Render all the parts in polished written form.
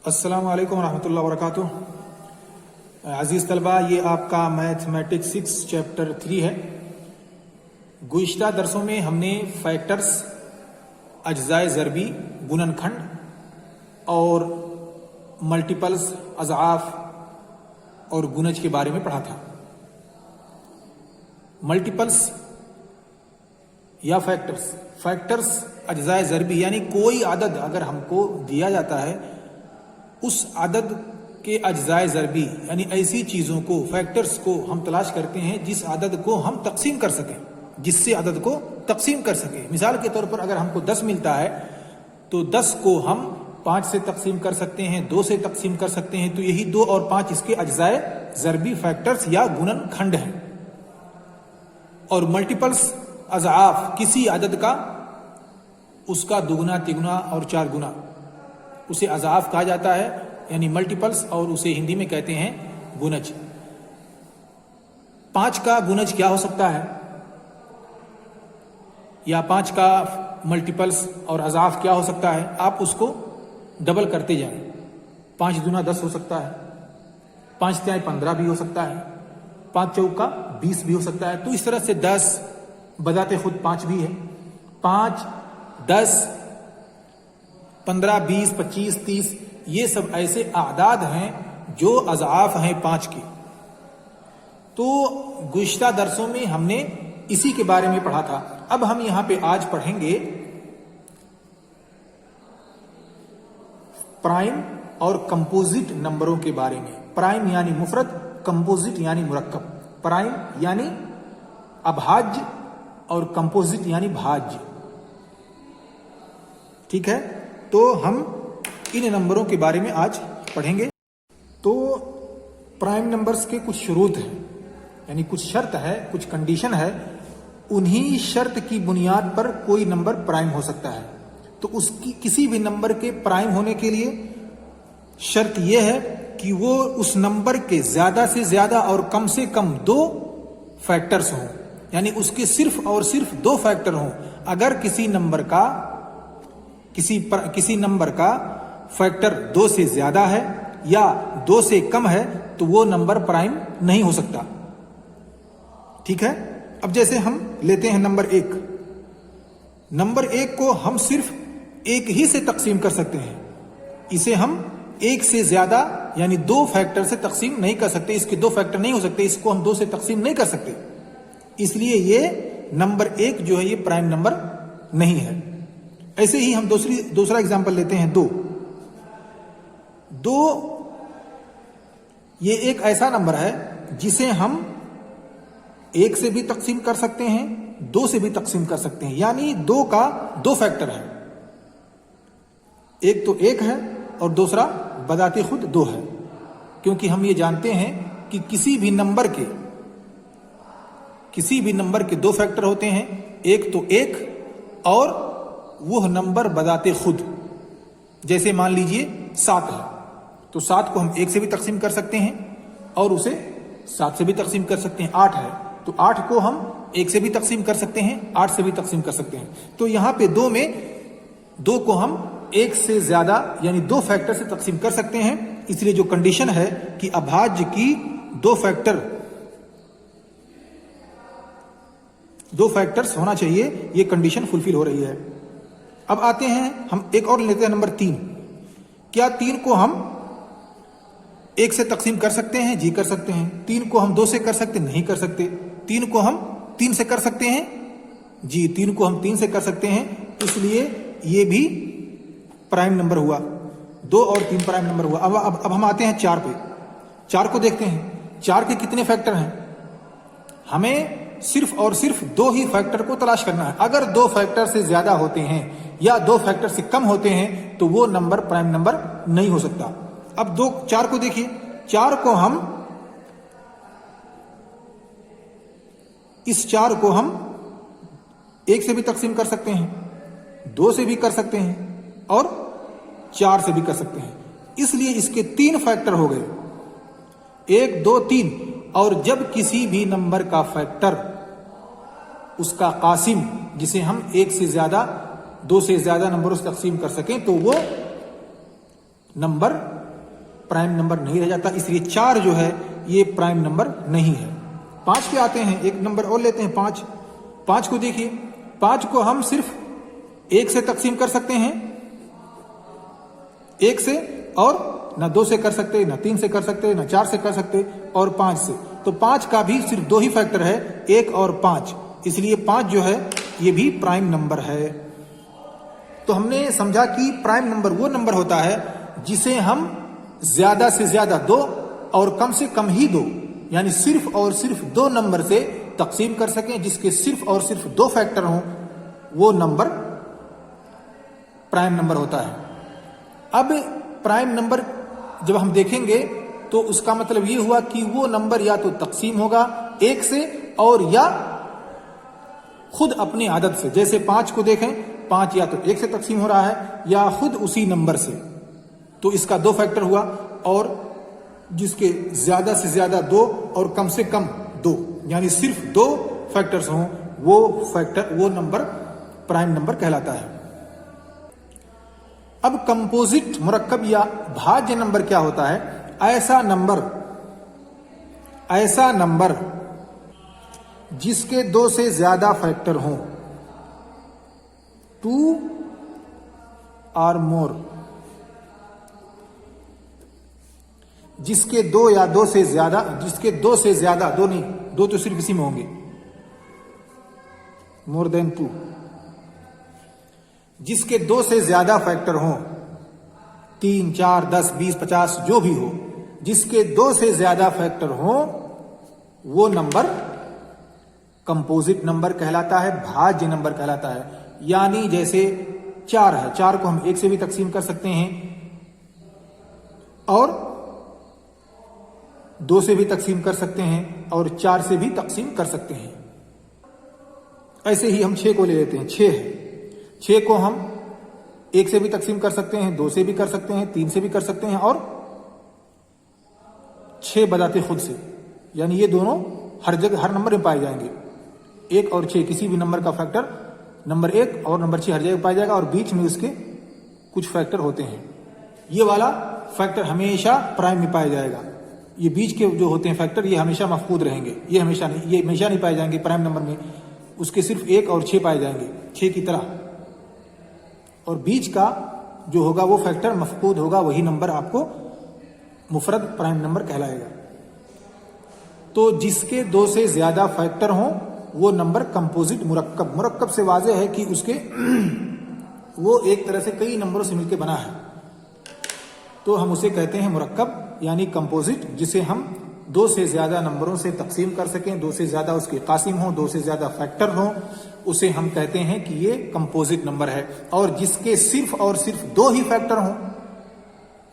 अस्सलाम वालेकुम रहमतुल्लाहि व बरकातुहू। अजीज़ तलबा, ये आपका मैथमेटिक्स 6 चैप्टर 3 है। गुज़िश्ता दरसों में हमने फैक्टर्स, अज्जाए ज़रबी, गुणनखंड और मल्टीपल्स, अज़आफ़ और गुनज के बारे में पढ़ा था। मल्टीपल्स या फैक्टर्स अज्जाए ज़रबी यानी कोई अदद अगर हमको दिया जाता है, उस अदद के अज्जाए ज़रबी यानी ऐसी चीज़ों को, फैक्टर्स को हम तलाश करते हैं जिस अदद को हम तकसीम कर सकें, जिससे अदद को तकसीम कर सकें। मिसाल के तौर पर अगर हमको 10 मिलता है तो 10 को हम 5 से तकसीम कर सकते हैं, 2 से तकसीम कर सकते हैं। तो यही 2 और 5 इसके अज्जाए ज़रबी फैक्टर्स या गुणनखंड हैं। और मल्टीपल्स, अज़आफ़, किसी अदद का उसका दुगुना, तिगुना और 4 गुना, उसे अज़आफ़ कहा जाता है यानी मल्टीपल्स, और उसे हिंदी में कहते हैं गुनज। 5 का गुनज क्या हो सकता है, या 5 का मल्टीपल्स और अज़आफ़ क्या हो सकता है, आप उसको डबल करते जाएं। 5 दूना 10 हो सकता है, 5 तिहाई 15 भी हो सकता है, 5 चौका 20 भी हो सकता है। तो इस तरह से 10 बजाते खुद 5 भी है। 5, 10, 15, 20, 25, 30 ये सब ऐसे आदाद हैं जो अज़आफ़ हैं 5 के। तो गुज़िश्ता दरसों में हमने इसी के बारे में पढ़ा था। अब हम यहां पे आज पढ़ेंगे प्राइम और कंपोजिट नंबरों के बारे में। प्राइम यानी मुफरद, कंपोजिट यानी मुरक्कब। प्राइम यानी अभाज्य और कंपोजिट यानी भाज्य। ठीक है, तो हम इन नंबरों के बारे में आज पढ़ेंगे। तो प्राइम नंबर्स के कुछ शुरूत हैं, यानी कुछ शर्त है, कुछ कंडीशन है। उन्हीं शर्त की बुनियाद पर कोई नंबर प्राइम हो सकता है। तो उसकी किसी भी नंबर के प्राइम होने के लिए शर्त यह है कि वो उस नंबर के ज्यादा से ज्यादा और कम से कम 2 फैक्टर्स हों, यानी उसके सिर्फ और सिर्फ 2 फैक्टर हों। अगर किसी नंबर का फैक्टर 2 से ज्यादा है या 2 से कम है तो वो नंबर प्राइम नहीं हो सकता। ठीक है, अब जैसे हम लेते हैं नंबर 1। नंबर 1 को हम सिर्फ 1 ही से तकसीम कर सकते हैं। इसे हम 1 से ज्यादा यानी 2 फैक्टर से तकसीम नहीं कर सकते। इसके 2 फैक्टर नहीं हो सकते, इसको हम 2 से तकसीम नहीं कर सकते। इसलिए ये नंबर 1 जो है ये प्राइम नंबर नहीं है। ऐसे ही हम दूसरा एग्जांपल लेते हैं 2। ये एक ऐसा नंबर है जिसे हम 1 से भी तकसीम कर सकते हैं, 2 से भी तकसीम कर सकते हैं। यानी 2 का 2 फैक्टर है। एक तो 1 है और दूसरा बजाते खुद 2 है, क्योंकि हम ये जानते हैं कि किसी भी नंबर के 2 फैक्टर होते हैं। एक तो 1 और वह नंबर बजाते खुद। जैसे मान लीजिए 7 है, तो 7 को हम 1 से भी तकसीम कर सकते हैं और उसे 7 से भी तकसीम कर सकते हैं। 8 है तो 8 को हम 1 से भी तकसीम कर सकते हैं, 8 से भी तकसीम कर सकते हैं। तो यहां पे 2 को हम 1 से ज्यादा यानी 2 फैक्टर से तकसीम कर सकते हैं। इसलिए जो कंडीशन है कि अभाज्य की 2 फैक्टर्स होना चाहिए, ये कंडीशन फुलफिल हो रही है। अब आते हैं, हम एक और लेते हैं नंबर 3। क्या 3 को हम 1 से तकसीम कर सकते हैं? जी कर सकते हैं। 3 को हम 2 से कर सकते? नहीं कर सकते। 3 को हम 3 से कर सकते हैं? जी, 3 को हम 3 से कर सकते हैं। इसलिए ये भी प्राइम नंबर हुआ। 2 और 3 प्राइम नंबर हुआ। अब हम आते हैं 4 पे। 4 को देखते हैं, 4 के कितने फैक्टर हैं? हमें सिर्फ और सिर्फ 2 ही फैक्टर को तलाश करना है। अगर 2 फैक्टर से ज्यादा होते हैं या 2 फैक्टर से कम होते हैं तो वो नंबर प्राइम नंबर नहीं हो सकता। अब 4 को देखिए, 4 को हम 1 से भी तकसीम कर सकते हैं, 2 से भी कर सकते हैं और 4 से भी कर सकते हैं। इसलिए इसके 3 फैक्टर हो गए, 1, 2, 3। और जब किसी भी नंबर का फैक्टर उसका कासिम, जिसे हम 1 से ज्यादा 2 से ज्यादा नंबरों से तकसीम कर सकें, तो वो नंबर प्राइम नंबर नहीं रह जाता, इसलिए 4 जो है ये प्राइम नंबर नहीं है। 5 पे आते हैं, एक नंबर और लेते हैं 5। 5 को देखिए, 5 को हम सिर्फ 1 से तकसीम कर सकते हैं, 1 से, और ना 2 से कर सकते, ना 3 से कर सकते, ना 4 से कर सकते, और 5 से। तो 5 का भी सिर्फ 2 ही फैक्टर है, 1 और 5, इसलिए 5 जो है ये भी प्राइम नंबर है। तो हमने समझा कि प्राइम नंबर वो नंबर होता है जिसे हम ज्यादा से ज्यादा 2 और कम से कम ही 2, यानी सिर्फ और सिर्फ 2 नंबर से तकसीम कर सकें, जिसके सिर्फ और सिर्फ 2 फैक्टर हों, वो नंबर प्राइम नंबर होता है। अब प्राइम नंबर जब हम देखेंगे तो उसका मतलब ये हुआ कि वो नंबर या तो तकसीम होगा 1 से, और या खुद अपनी आदत से। जैसे 5 को देखें, 5 या तो 1 से तकसीम हो रहा है या खुद उसी नंबर से, तो इसका 2 फैक्टर हुआ। और जिसके ज्यादा से ज्यादा 2 और कम से कम 2, यानी सिर्फ 2 फैक्टर्स हों, वो नंबर प्राइम नंबर कहलाता है। अब कंपोजिट मुरक्कब या भाज्य नंबर क्या होता है? ऐसा नंबर जिसके 2 से ज्यादा फैक्टर हों, 2 और मोर, जिसके 2 या 2 से ज्यादा, जिसके 2 से ज्यादा, 2 नहीं, 2 तो सिर्फ इसी में होंगे, मोर देन 2, जिसके 2 से ज्यादा फैक्टर हों, 3, 4, 10, 20, 50 जो भी हो, जिसके 2 से ज्यादा फैक्टर हों, वो नंबर कंपोजिट नंबर कहलाता है, भाज्य नंबर कहलाता है। यानी जैसे 4 है, 4 को हम 1 से भी तकसीम कर सकते हैं और 2 से भी तकसीम कर सकते हैं और 4 से भी तकसीम कर सकते हैं। ऐसे ही हम 6 को ले लेते हैं, 6 है, 6 को हम 1 से भी तकसीम कर सकते हैं, 2 से भी कर सकते हैं, 3 से भी कर सकते हैं, और 6 बजाते खुद से, यानी ये दोनों हर जगह हर नंबर में पाए जाएंगे। 1 और 6 किसी भी नंबर का फैक्टर, नंबर 1 और नंबर 6 हर जगह पाया जाएगा, और बीच में उसके कुछ फैक्टर होते हैं। ये वाला फैक्टर हमेशा प्राइम में पाया जाएगा, ये बीच के जो होते हैं फैक्टर ये हमेशा मफकूद रहेंगे, ये हमेशा नहीं पाए जाएंगे प्राइम नंबर में, उसके सिर्फ 1 और 6 पाए जाएंगे, 6 की तरह, और बीच का जो होगा वो फैक्टर मफकूद होगा, वही नंबर आपको मुफरद प्राइम नंबर कहलाएगा। तो जिसके 2 से ज्यादा फैक्टर हों, वो नंबर कंपोजिट मुरक्कब से वाज़ेह है कि उसके वो एक तरह से कई नंबरों से मिलकर बना है, तो हम उसे कहते हैं मुरक्कब यानी कंपोजिट, जिसे हम 2 से ज्यादा नंबरों से तकसीम कर सकें, 2 से ज्यादा उसके कासिम हों, 2 से ज्यादा फैक्टर हों, उसे हम कहते हैं कि ये कंपोजिट नंबर है। और जिसके सिर्फ और सिर्फ 2 ही फैक्टर हों,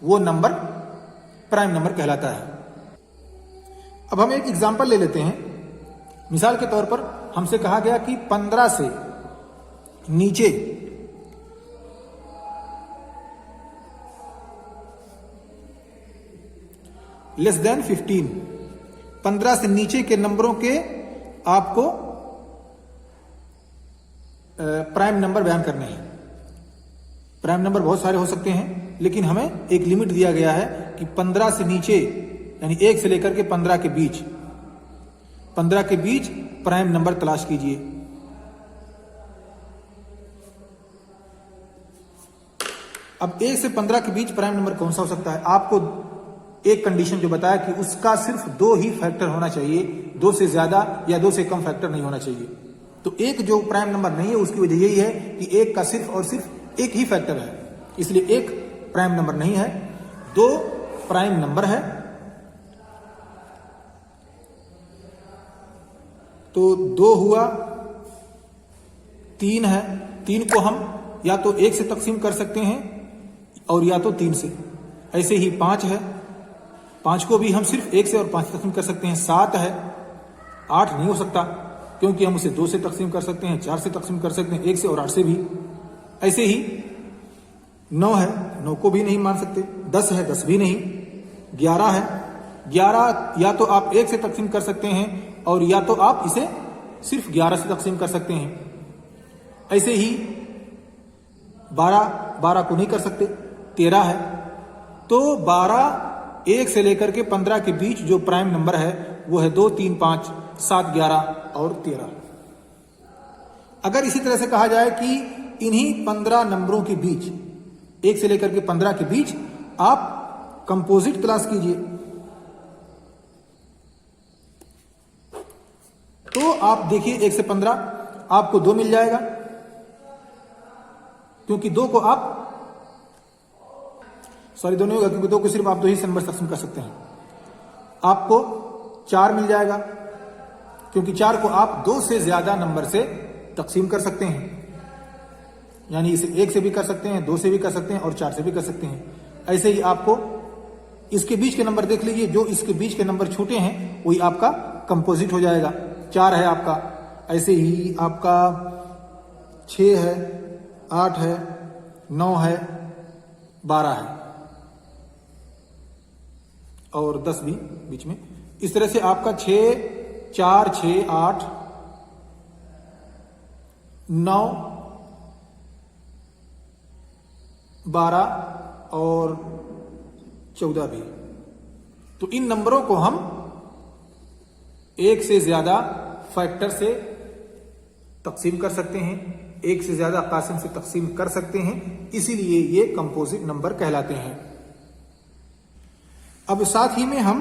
वो नंबर प्राइम नंबर कहलाता है। अब हम एक एग्जांपल ले लेते हैं। मिसाल के तौर पर हमसे कहा गया कि 15 से नीचे लेस देन 15, 15 से नीचे के नंबरों के आपको प्राइम नंबर बयान करने हैं। प्राइम नंबर बहुत सारे हो सकते हैं, लेकिन हमें एक लिमिट दिया गया है कि 15 से नीचे, यानी 1 से लेकर के 15 के बीच, 15 के बीच प्राइम नंबर तलाश कीजिए। अब 1 से 15 के बीच प्राइम नंबर कौन सा हो सकता है? आपको एक कंडीशन जो बताया कि उसका सिर्फ 2 ही फैक्टर होना चाहिए, 2 से ज्यादा या 2 से कम फैक्टर नहीं होना चाहिए। तो 1 जो प्राइम नंबर नहीं है, उसकी वजह यही है कि 1 का सिर्फ और सिर्फ 1 ही फैक्टर है, इसलिए 1 प्राइम नंबर नहीं है। 2 प्राइम नंबर है, तो 2 हुआ, 3 है, 3 को हम या तो 1 से तकसीम कर सकते हैं और या तो 3 से। ऐसे ही 5 है, 5 को भी हम सिर्फ 1 से और 5 से तकसीम कर सकते हैं। 7 है, 8 नहीं हो सकता क्योंकि हम उसे 2 से तकसीम कर सकते हैं, 4 से तकसीम कर सकते हैं, 1 से और 8 से भी। ऐसे ही 9 है, 9 को भी नहीं मान सकते। 10 है, 10 भी नहीं। 11 है, 11 या तो आप 1 से तकसीम कर सकते हैं और या तो आप इसे सिर्फ 11 से तकसीम कर सकते हैं। ऐसे ही 12 को नहीं कर सकते। 13 है, तो 12 1 से लेकर के 15 के बीच जो प्राइम नंबर है वो है 2, 3, 5, 7, 11 और 13। अगर इसी तरह से कहा जाए कि इन्हीं 15 नंबरों के बीच 1 से लेकर के 15 के बीच आप कंपोजिट तलाश कीजिए, तो आप देखिए 1 से 15 आपको 2 मिल जाएगा, क्योंकि 2 को आप सॉरी 2 नहीं होगा, क्योंकि 2 को सिर्फ आप 2 ही नंबर से तकसीम कर सकते हैं। आपको 4 मिल जाएगा, क्योंकि 4 को आप 2 से ज्यादा नंबर से तकसीम कर सकते हैं, यानी इसे 1 से भी कर सकते हैं, 2 से भी कर सकते हैं और 4 से भी कर सकते हैं। ऐसे ही आपको इसके बीच के नंबर देख लीजिए, जो इसके बीच के नंबर छोटे हैं वही आपका कंपोजिट हो जाएगा। 4 है आपका, ऐसे ही आपका 6 है, 8 है, 9 है, 12 है और 10 भी बीच में। इस तरह से आपका 6, 4, 6, 8, 9, 12 और 14 भी। तो इन नंबरों को हम 1 से ज्यादा फैक्टर से तकसीम कर सकते हैं, 1 से ज्यादा कासिम से तकसीम कर सकते हैं, इसीलिए ये कंपोजिट नंबर कहलाते हैं। अब साथ ही में हम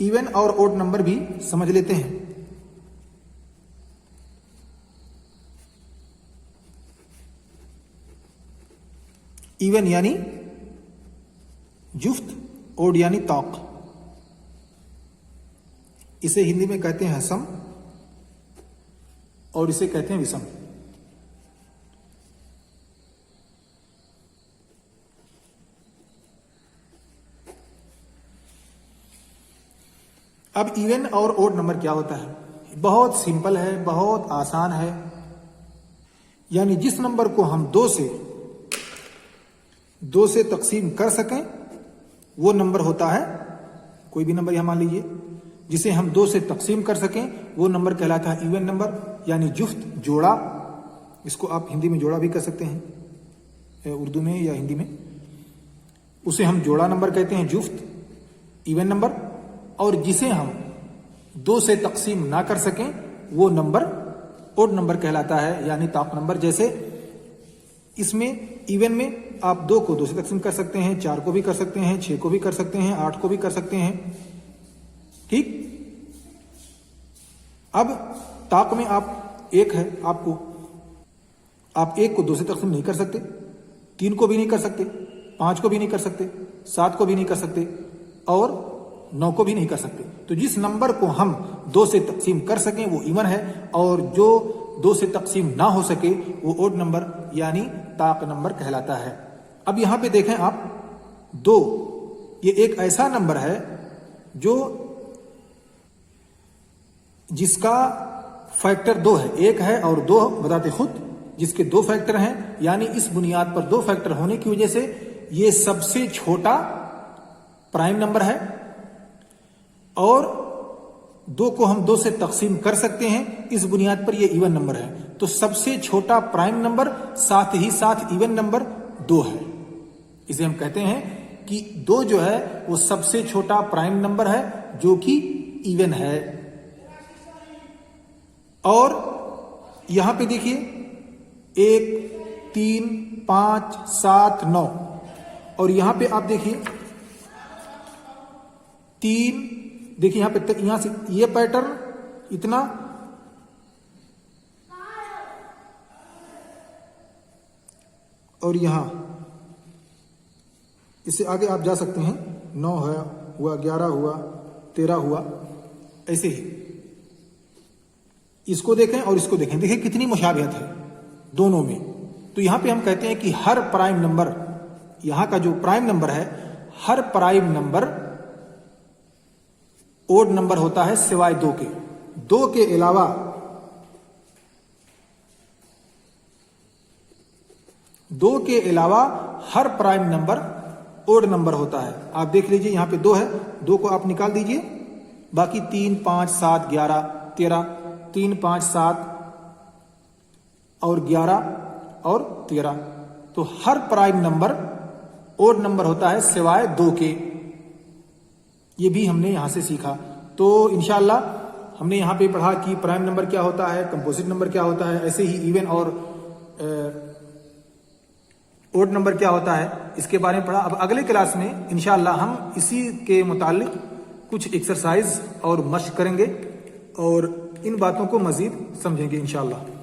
इवन और ओड नंबर भी समझ लेते हैं। इवन यानी जुफ्त, ओड यानी तौक। इसे हिंदी में कहते हैं सम और इसे कहते हैं विषम। अब इवन और ओड नंबर क्या होता है? बहुत सिंपल है, बहुत आसान है। यानी जिस नंबर को हम 2 से तकसीम कर सकें वो नंबर होता है, कोई भी नंबर यहां मान लीजिए, जिसे हम 2 से तकसीम कर सकें वो नंबर कहलाता है इवन नंबर, यानी जुफ्त, जोड़ा। इसको आप हिंदी में जोड़ा भी कर सकते हैं, उर्दू में या हिंदी में। उसे हम जोड़ा नंबर कहते हैं, जुफ्त, इवन नंबर। और जिसे हम 2 से तकसीम ना कर सकें वो नंबर ओड नंबर कहलाता है, यानी ताक नंबर। जैसे इसमें इवन में आप 2 को 2 से तकसीम कर सकते हैं, 4 को भी कर सकते हैं, 6 को भी कर सकते हैं, 8 को भी कर सकते हैं, ठीक। अब ताक में आप 1 है, आप 1 को 2 से तकसीम नहीं कर सकते, 3 को भी नहीं कर सकते, 5 को भी नहीं कर सकते, 7 को भी नहीं कर सकते और 9 को भी नहीं कर सकते। तो जिस नंबर को हम 2 से तकसीम कर सकें वो इवन है, और जो 2 से तकसीम ना हो सके वो ओड नंबर यानी ताक नंबर कहलाता है। अब यहां पे देखें आप 2, ये एक ऐसा नंबर है जिसका फैक्टर 2 है। 1 है और 2 बताते खुद, जिसके 2 फैक्टर हैं, यानी इस बुनियाद पर 2 फैक्टर होने की वजह से ये सबसे छोटा प्राइम नंबर है, और 2 को हम 2 से तकसीम कर सकते हैं, इस बुनियाद पर यह इवन नंबर है। तो सबसे छोटा प्राइम नंबर साथ ही साथ इवन नंबर 2 है। इसे हम कहते हैं कि 2 जो है वो सबसे छोटा प्राइम नंबर है जो कि इवन है। और यहां पे देखिए 1, 3, 5, 7, 9, और यहां पे आप देखिए 3, देखिए यहां पे यहां से ये पैटर्न इतना, और यहां इससे आगे आप जा सकते हैं, 9 है हुआ, 11 हुआ, 13 हुआ, ऐसे ही इसको देखें और इसको देखें, देखिए कितनी मुशाबिहत है दोनों में। तो यहां पे हम कहते हैं कि हर प्राइम नंबर, यहां का जो प्राइम नंबर है, हर प्राइम नंबर ओड नंबर होता है सिवाय 2 के। 2 के अलावा हर प्राइम नंबर ओड नंबर होता है। आप देख लीजिए यहां पे 2 है, 2 को आप निकाल दीजिए, बाकी 3, 5, 7, 11, 13, 3, 5, 7 और 11 और 13। तो हर प्राइम नंबर ओड नंबर होता है सिवाय 2 के। ये भी हमने यहां से सीखा। तो इंशाल्लाह हमने यहाँ पे पढ़ा कि प्राइम नंबर क्या होता है, कंपोजिट नंबर क्या होता है, ऐसे ही इवन और ओड नंबर क्या होता है, इसके बारे में पढ़ा। अब अगले क्लास में इंशाल्लाह हम इसी के मुतालिक कुछ एक्सरसाइज और मश्क करेंगे और इन बातों को मजीद समझेंगे इंशाल्लाह।